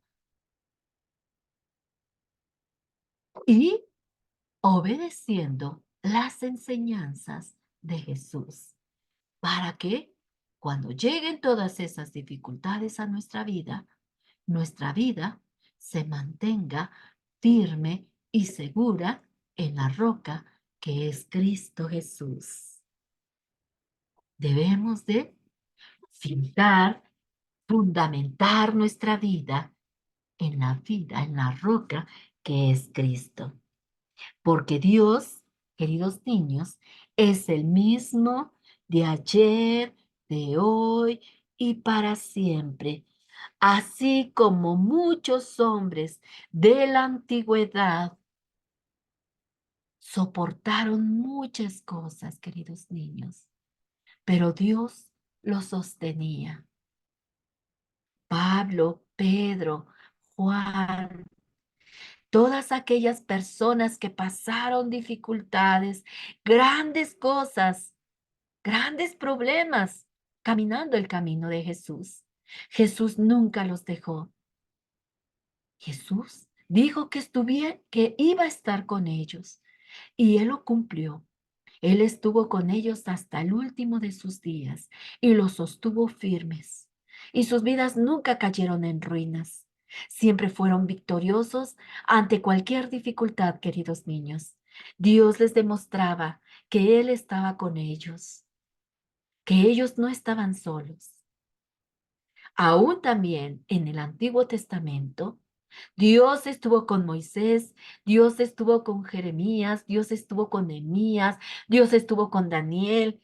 Speaker 1: Y obedeciendo las enseñanzas de Jesús, para que cuando lleguen todas esas dificultades a nuestra vida se mantenga firme y segura en la roca que es Cristo Jesús. Debemos de fijar, fundamentar nuestra vida, en la roca que es Cristo. Porque Dios, queridos niños, es el mismo de ayer, de hoy y para siempre. Así como muchos hombres de la antigüedad soportaron muchas cosas, queridos niños, pero Dios los sostenía. Pablo, Pedro, Juan, todas aquellas personas que pasaron dificultades, grandes cosas, grandes problemas, caminando el camino de Jesús. Jesús nunca los dejó. Jesús dijo que iba a estar con ellos y Él lo cumplió. Él estuvo con ellos hasta el último de sus días y los sostuvo firmes. Y sus vidas nunca cayeron en ruinas. Siempre fueron victoriosos ante cualquier dificultad, queridos niños. Dios les demostraba que Él estaba con ellos, que ellos no estaban solos. Aún también en el Antiguo Testamento, Dios estuvo con Moisés, Dios estuvo con Jeremías, Dios estuvo con Nehemías, Dios estuvo con Daniel.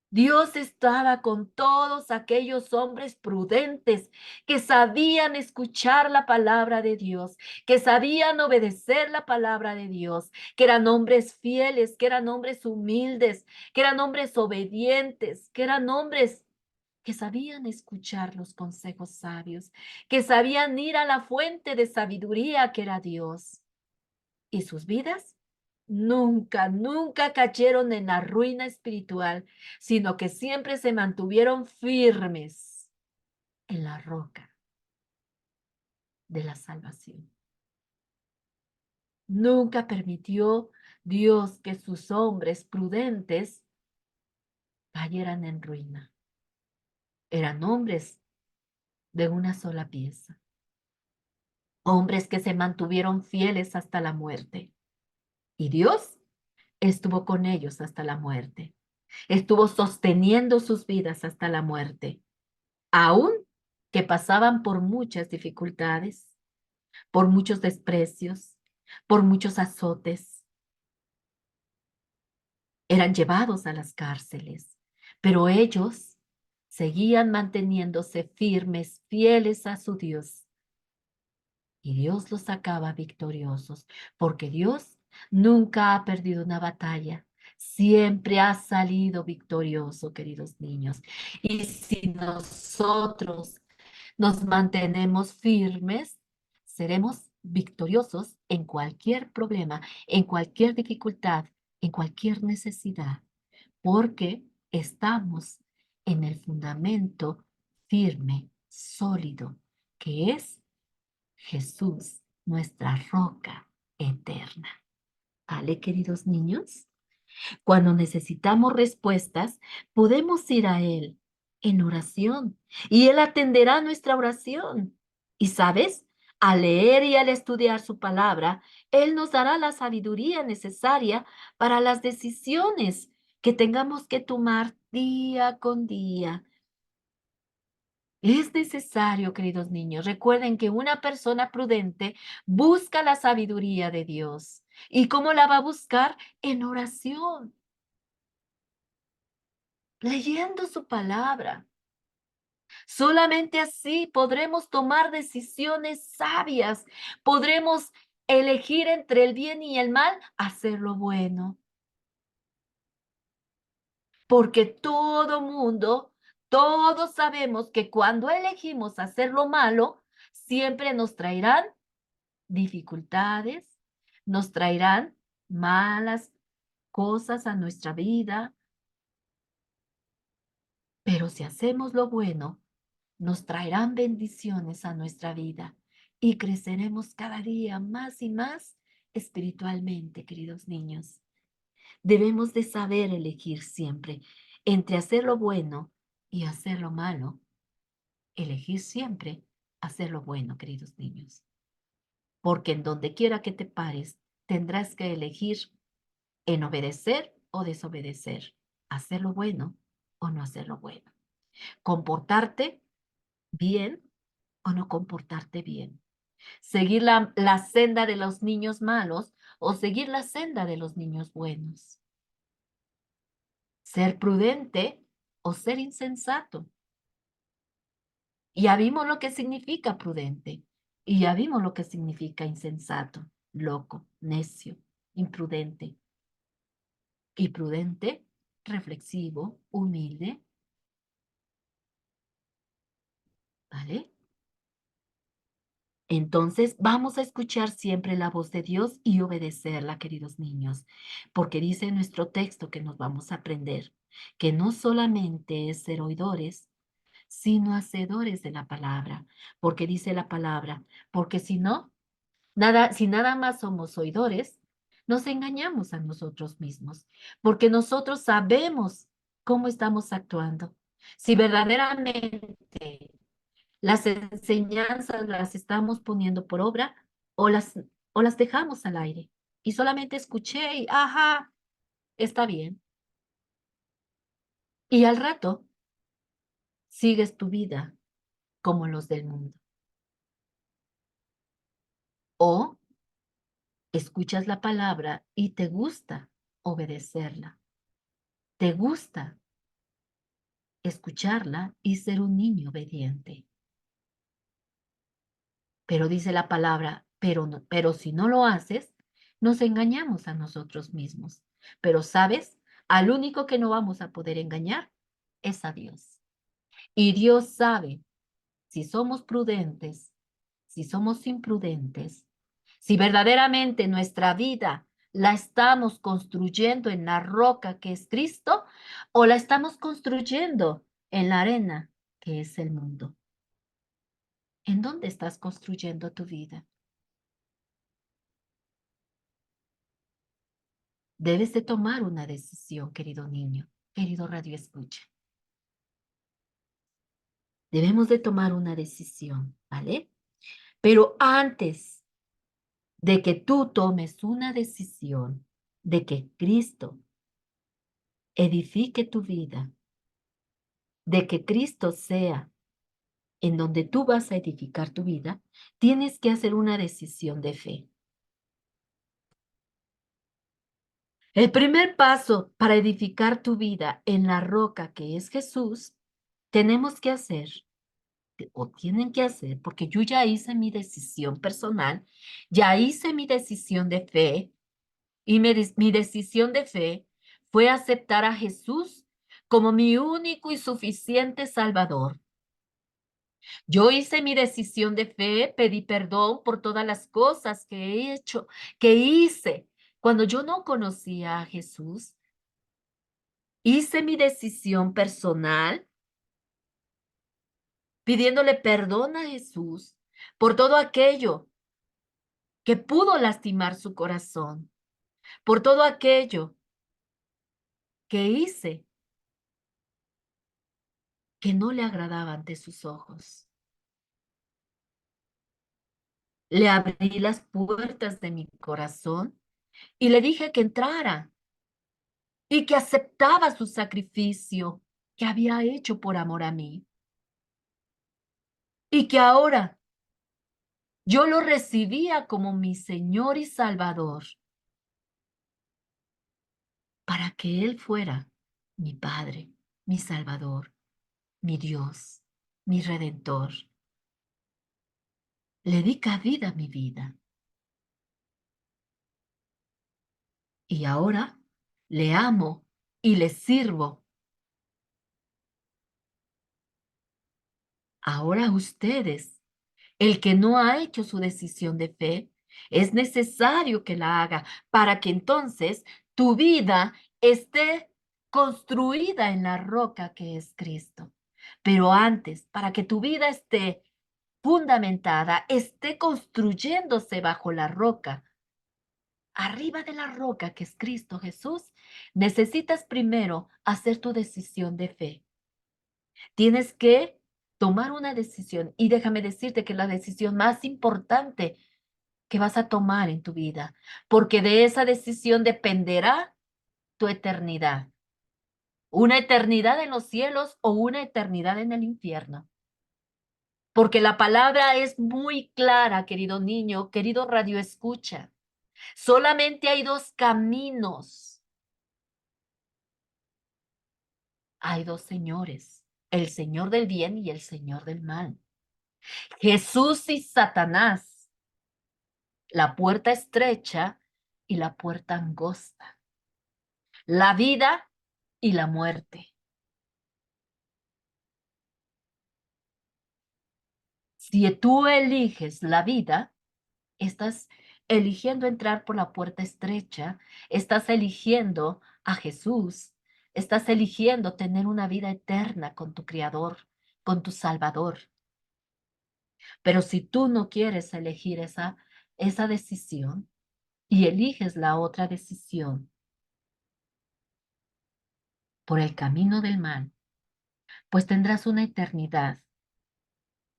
Speaker 1: Dios estaba con todos aquellos hombres prudentes que sabían escuchar la palabra de Dios, que sabían obedecer la palabra de Dios, que eran hombres fieles, que eran hombres humildes, que eran hombres obedientes, que eran hombres que sabían escuchar los consejos sabios, que sabían ir a la fuente de sabiduría que era Dios. Y sus vidas nunca cayeron en la ruina espiritual, sino que siempre se mantuvieron firmes en la roca de la salvación. Nunca permitió Dios que sus hombres prudentes cayeran en ruina. Eran hombres de una sola pieza, hombres que se mantuvieron fieles hasta la muerte. Y Dios estuvo con ellos hasta la muerte. Estuvo sosteniendo sus vidas hasta la muerte, aún que pasaban por muchas dificultades, por muchos desprecios, por muchos azotes. Eran llevados a las cárceles, pero ellos seguían manteniéndose firmes, fieles a su Dios. Y Dios los sacaba victoriosos, porque Dios nunca ha perdido una batalla. Siempre ha salido victorioso, queridos niños. Y si nosotros nos mantenemos firmes, seremos victoriosos en cualquier problema, en cualquier dificultad, en cualquier necesidad, porque estamos en el fundamento firme, sólido, que es Jesús, nuestra roca eterna. ¿Vale, queridos niños? Cuando necesitamos respuestas, podemos ir a Él en oración y Él atenderá nuestra oración. Y sabes, al leer y al estudiar su palabra, Él nos dará la sabiduría necesaria para las decisiones que tengamos que tomar día con día. Es necesario, queridos niños, recuerden que una persona prudente busca la sabiduría de Dios. ¿Y cómo la va a buscar? En oración, leyendo su palabra. Solamente así podremos tomar decisiones sabias, podremos elegir entre el bien y el mal, hacer lo bueno, porque todo mundo, todos sabemos que cuando elegimos hacer lo malo, siempre nos traerán dificultades, nos traerán malas cosas a nuestra vida, pero si hacemos lo bueno, nos traerán bendiciones a nuestra vida y creceremos cada día más y más espiritualmente, queridos niños. Debemos de saber elegir siempre entre hacer lo bueno y hacer lo malo. Elegir siempre hacer lo bueno, queridos niños. Porque en donde quiera que te pares, tendrás que elegir en obedecer o desobedecer, hacer lo bueno o no hacer lo bueno, comportarte bien o no comportarte bien, seguir la senda de los niños malos o seguir la senda de los niños buenos, ser prudente o ser insensato. Ya vimos lo que significa prudente y ya vimos lo que significa insensato, loco, necio, imprudente. Y prudente, reflexivo, humilde, ¿vale? Entonces, vamos a escuchar siempre la voz de Dios y obedecerla, queridos niños, porque dice en nuestro texto que nos vamos a aprender que no solamente es ser oidores, sino hacedores de la palabra, porque dice la palabra, porque si no, si nada más somos oidores, nos engañamos a nosotros mismos, porque nosotros sabemos cómo estamos actuando. Si verdaderamente las enseñanzas las estamos poniendo por obra o las dejamos al aire. Y solamente escuché y, ajá, está bien. Y al rato sigues tu vida como los del mundo. O escuchas la palabra y te gusta obedecerla. Te gusta escucharla y ser un niño obediente. Pero dice la palabra, pero si no lo haces, nos engañamos a nosotros mismos. Pero sabes, al único que no vamos a poder engañar es a Dios. Y Dios sabe si somos prudentes, si somos imprudentes, si verdaderamente nuestra vida la estamos construyendo en la roca que es Cristo o la estamos construyendo en la arena que es el mundo. ¿En dónde estás construyendo tu vida? Debes de tomar una decisión, querido niño, querido radio escucha. Debemos de tomar una decisión, ¿vale? Pero antes de que tú tomes una decisión de que Cristo edifique tu vida, de que Cristo sea en donde tú vas a edificar tu vida, tienes que hacer una decisión de fe. El primer paso para edificar tu vida en la roca que es Jesús, tenemos que hacer o tienen que hacer, porque yo ya hice mi decisión personal, ya hice mi decisión de fe y mi decisión de fe fue aceptar a Jesús como mi único y suficiente Salvador. Yo hice mi decisión de fe, pedí perdón por todas las cosas que he hecho, que hice cuando yo no conocía a Jesús. Hice mi decisión personal pidiéndole perdón a Jesús por todo aquello que pudo lastimar su corazón. por todo aquello que hice que no le agradaba ante sus ojos. Le abrí las puertas de mi corazón y le dije que entrara y que aceptaba su sacrificio que había hecho por amor a mí y que ahora yo lo recibía como mi Señor y Salvador para que Él fuera mi Padre, mi Salvador, mi Dios, mi Redentor. Le di cabida a mi vida y ahora le amo y le sirvo. Ahora ustedes, el que no ha hecho su decisión de fe, es necesario que la haga para que entonces tu vida esté construida en la roca que es Cristo. Pero antes, para que tu vida esté fundamentada, esté construyéndose bajo la roca, arriba de la roca que es Cristo Jesús, necesitas primero hacer tu decisión de fe. Tienes que tomar una decisión y déjame decirte que es la decisión más importante que vas a tomar en tu vida, porque de esa decisión dependerá tu eternidad. Una eternidad en los cielos o una eternidad en el infierno. Porque la palabra es muy clara, querido niño, querido radio escucha. Solamente hay dos caminos. Hay dos señores, el Señor del bien y el Señor del mal. Jesús y Satanás, la puerta estrecha y la puerta angosta, la vida y la muerte. Si tú eliges la vida, estás eligiendo entrar por la puerta estrecha, estás eligiendo a Jesús, estás eligiendo tener una vida eterna con tu Creador, con tu Salvador. Pero si tú no quieres elegir esa decisión y eliges la otra decisión por el camino del mal, pues tendrás una eternidad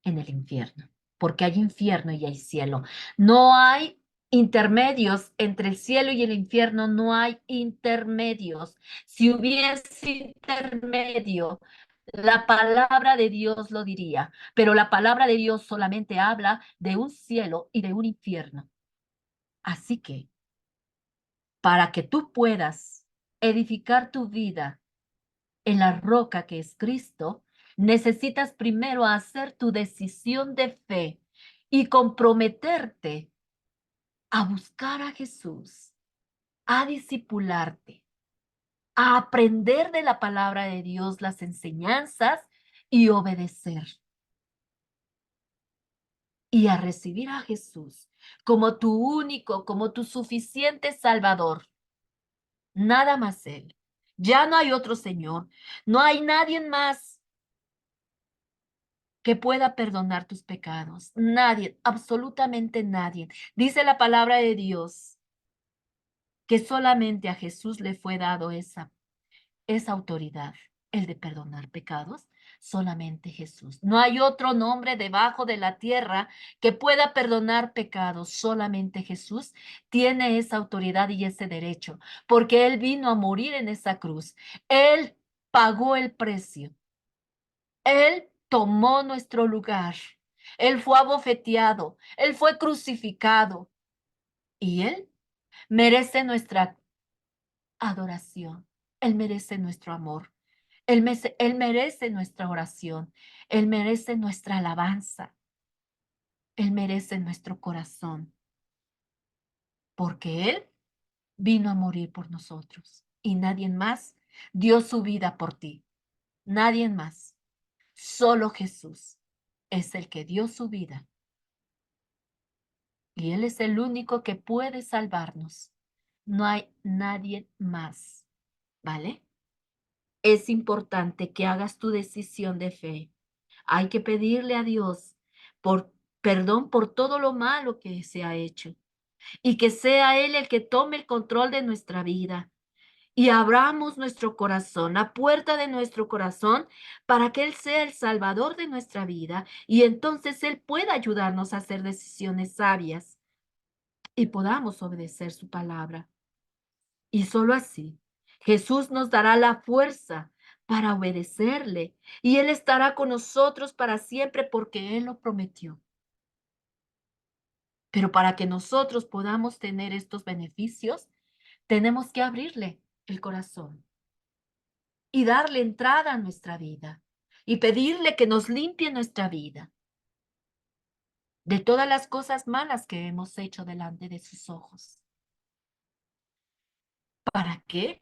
Speaker 1: en el infierno, porque hay infierno y hay cielo. No hay intermedios entre el cielo y el infierno, no hay intermedios. Si hubiese intermedio, la palabra de Dios lo diría, pero la palabra de Dios solamente habla de un cielo y de un infierno. Así que, para que tú puedas edificar tu vida en la roca que es Cristo, necesitas primero hacer tu decisión de fe y comprometerte a buscar a Jesús, a discipularte, a aprender de la palabra de Dios las enseñanzas y obedecer y a recibir a Jesús como tu único, como tu suficiente Salvador. Nada más Él. Ya no hay otro Señor. No hay nadie más que pueda perdonar tus pecados. Nadie, absolutamente nadie. Dice la palabra de Dios que solamente a Jesús le fue dado esa autoridad, el de perdonar pecados. Solamente Jesús. No hay otro nombre debajo de la tierra que pueda perdonar pecados. Solamente Jesús tiene esa autoridad y ese derecho, porque Él vino a morir en esa cruz. Él pagó el precio. Él tomó nuestro lugar. Él fue abofeteado. Él fue crucificado. Y Él merece nuestra adoración. Él merece nuestro amor. Él merece nuestra oración. Él merece nuestra alabanza. Él merece nuestro corazón. Porque Él vino a morir por nosotros. Y nadie más dio su vida por ti. Nadie más. Solo Jesús es el que dio su vida y Él es el único que puede salvarnos. No hay nadie más, ¿vale? Es importante que hagas tu decisión de fe. Hay que pedirle a Dios por perdón por todo lo malo que se ha hecho. y que sea Él el que tome el control de nuestra vida. Y abramos nuestro corazón, la puerta de nuestro corazón, para que Él sea el salvador de nuestra vida y entonces Él pueda ayudarnos a hacer decisiones sabias y podamos obedecer su palabra. Y solo así, Jesús nos dará la fuerza para obedecerle y Él estará con nosotros para siempre porque Él lo prometió. Pero para que nosotros podamos tener estos beneficios, tenemos que abrirle el corazón y darle entrada a nuestra vida y pedirle que nos limpie nuestra vida de todas las cosas malas que hemos hecho delante de sus ojos. ¿Para qué?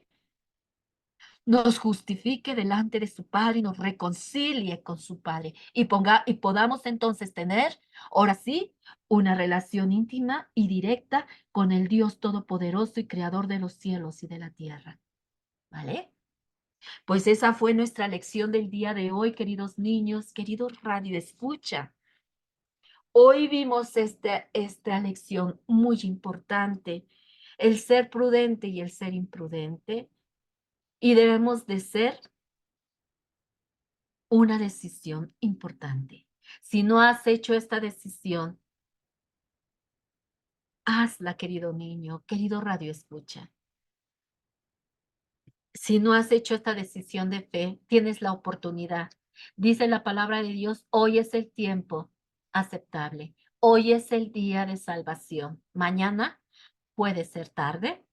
Speaker 1: Nos justifique delante de su Padre y nos reconcilie con su Padre y podamos entonces tener, ahora sí, una relación íntima y directa con el Dios Todopoderoso y Creador de los cielos y de la tierra. ¿Vale? Pues esa fue nuestra lección del día de hoy, queridos niños, queridos radio escucha. Hoy vimos esta lección muy importante, el ser prudente y el ser imprudente, y debemos de ser una decisión importante. Si no has hecho esta decisión, hazla, querido niño, querido radio escucha. Si no has hecho esta decisión de fe, tienes la oportunidad. Dice la palabra de Dios, hoy es el tiempo aceptable. Hoy es el día de salvación. Mañana puede ser tarde.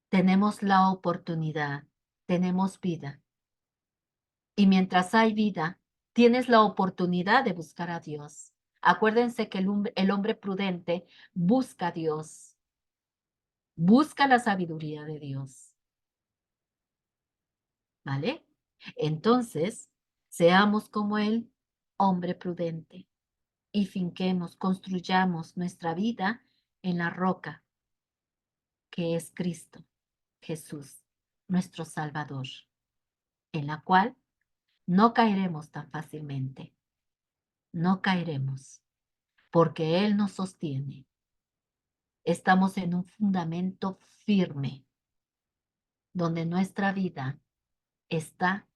Speaker 1: Tenemos la oportunidad, tenemos vida. Y mientras hay vida, tienes la oportunidad de buscar a Dios. Acuérdense que el hombre prudente busca a Dios, busca la sabiduría de Dios. ¿Vale? Entonces, seamos como el hombre prudente y finquemos, construyamos nuestra vida en la roca que es Cristo, Jesús, nuestro Salvador, en la cual no caeremos tan fácilmente, no caeremos, porque Él nos sostiene. Estamos en un fundamento firme, donde nuestra vida está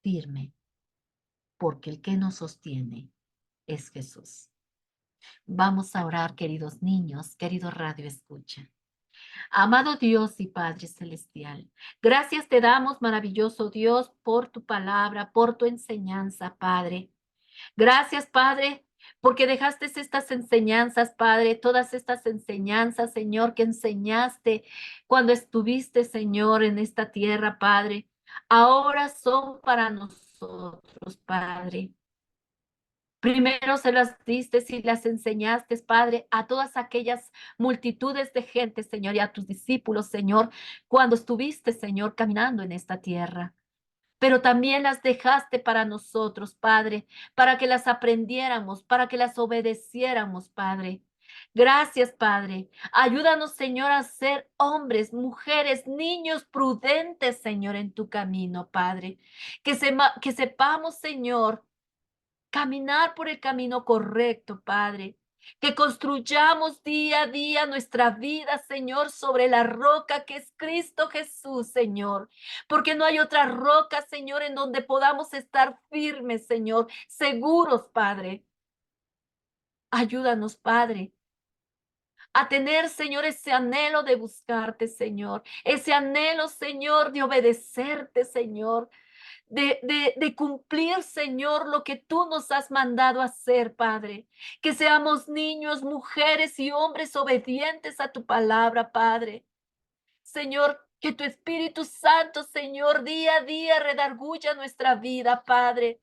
Speaker 1: firme, porque el que nos sostiene es Jesús. Vamos a orar, queridos niños, querido radio escucha. Amado Dios y Padre Celestial, gracias te damos, maravilloso Dios, por tu palabra, por tu enseñanza, Padre. Gracias, Padre, porque dejaste estas enseñanzas, Padre, todas estas enseñanzas, Señor, que enseñaste cuando estuviste, Señor, en esta tierra, Padre. Ahora son para nosotros, Padre. Primero se las diste y las enseñaste, Padre, a todas aquellas multitudes de gente, Señor, y a tus discípulos, Señor, cuando estuviste, Señor, caminando en esta tierra. Pero también las dejaste para nosotros, Padre, para que las aprendiéramos, para que las obedeciéramos, Padre. Gracias, Padre. Ayúdanos, Señor, a ser hombres, mujeres, niños prudentes, Señor, en tu camino, Padre. Que sepamos, Señor, caminar por el camino correcto, Padre. Que construyamos día a día nuestra vida, Señor, sobre la roca que es Cristo Jesús, Señor. Porque no hay otra roca, Señor, en donde podamos estar firmes, Señor, seguros, Padre. Ayúdanos, Padre, a tener, Señor, ese anhelo de buscarte, Señor. Ese anhelo, Señor, de obedecerte, Señor. De cumplir, Señor, lo que tú nos has mandado hacer, Padre. Que seamos niños, mujeres y hombres obedientes a tu palabra, Padre. Señor, que tu Espíritu Santo, Señor, día a día redarguya nuestra vida, Padre.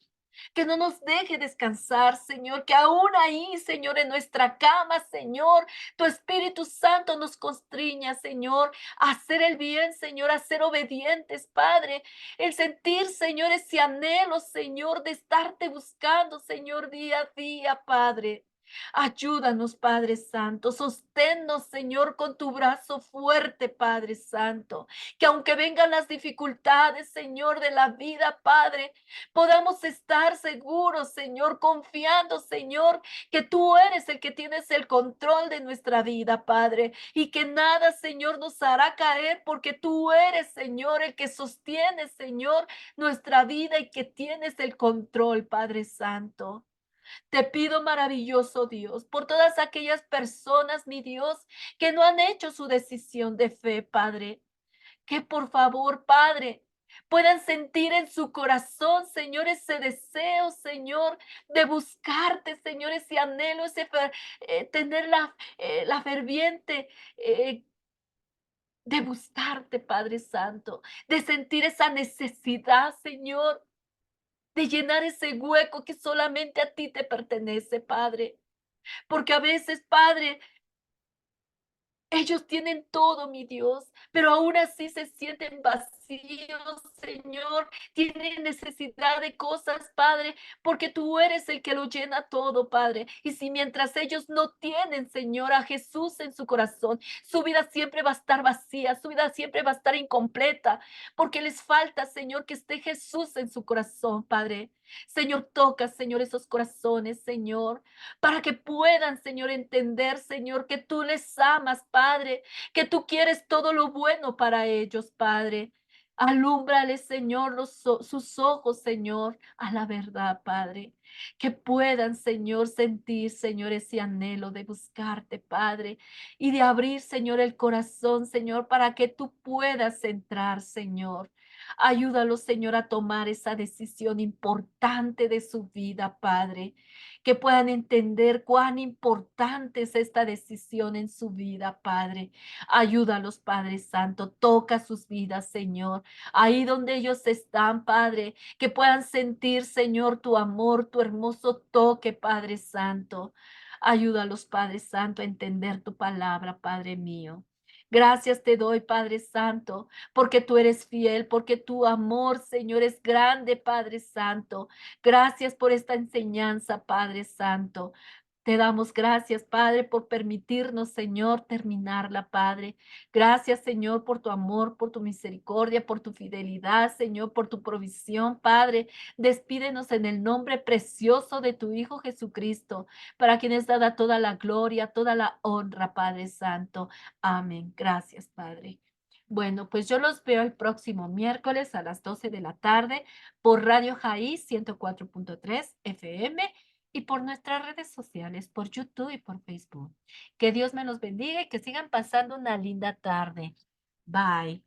Speaker 1: Que no nos deje descansar, Señor, que aún ahí, Señor, en nuestra cama, Señor, tu Espíritu Santo nos constriña, Señor, a hacer el bien, Señor, a ser obedientes, Padre. El sentir, Señor, ese anhelo, Señor, de estarte buscando, Señor, día a día, Padre. Ayúdanos, Padre Santo. Sosténnos, Señor, con tu brazo fuerte, Padre Santo. Que aunque vengan las dificultades, Señor, de la vida, Padre, podamos estar seguros, Señor, confiando, Señor, que tú eres el que tienes el control de nuestra vida, Padre, y que nada, Señor, nos hará caer porque tú eres, Señor, el que sostiene, Señor, nuestra vida y que tienes el control, Padre Santo. Te pido, maravilloso Dios, por todas aquellas personas, mi Dios, que no han hecho su decisión de fe, Padre. Que por favor, Padre, puedan sentir en su corazón, Señor, ese deseo, Señor, de buscarte, Señor, ese anhelo, tener la ferviente de buscarte, Padre Santo, de sentir esa necesidad, Señor, de llenar ese hueco que solamente a ti te pertenece, Padre. Porque a veces, Padre, ellos tienen todo, mi Dios, pero aún así se sienten vacíos, Señor. Tienen necesidad de cosas, Padre, porque tú eres el que lo llena todo, Padre. Y si mientras ellos no tienen, Señor, a Jesús en su corazón, su vida siempre va a estar vacía, su vida siempre va a estar incompleta, porque les falta, Señor, que esté Jesús en su corazón, Padre. Señor, toca, Señor, esos corazones, Señor, para que puedan, Señor, entender, Señor, que tú les amas, Padre, que tú quieres todo lo bueno para ellos, Padre. Alúmbrales, Señor, sus ojos, Señor, a la verdad, Padre. Que puedan, Señor, sentir, Señor, ese anhelo de buscarte, Padre, y de abrir, Señor, el corazón, Señor, para que tú puedas entrar, Señor. Ayúdalos, Señor, a tomar esa decisión importante de su vida, Padre, que puedan entender cuán importante es esta decisión en su vida, Padre. Ayúdalos, Padre Santo, toca sus vidas, Señor, ahí donde ellos están, Padre, que puedan sentir, Señor, tu amor, tu hermoso toque, Padre Santo. Ayúdalos, Padre Santo, a entender tu palabra, Padre mío. Gracias te doy, Padre Santo, porque tú eres fiel, porque tu amor, Señor, es grande, Padre Santo. Gracias por esta enseñanza, Padre Santo. Te damos gracias, Padre, por permitirnos, Señor, terminarla, Padre. Gracias, Señor, por tu amor, por tu misericordia, por tu fidelidad, Señor, por tu provisión, Padre. Despídenos en el nombre precioso de tu Hijo Jesucristo, para quien es dada toda la gloria, toda la honra, Padre Santo. Amén. Gracias, Padre. Bueno, pues yo los veo el próximo miércoles a las 12 de la tarde por Radio Jaí 104.3 FM y por nuestras redes sociales, por YouTube y por Facebook. Que Dios me los bendiga y que sigan pasando una linda tarde. Bye.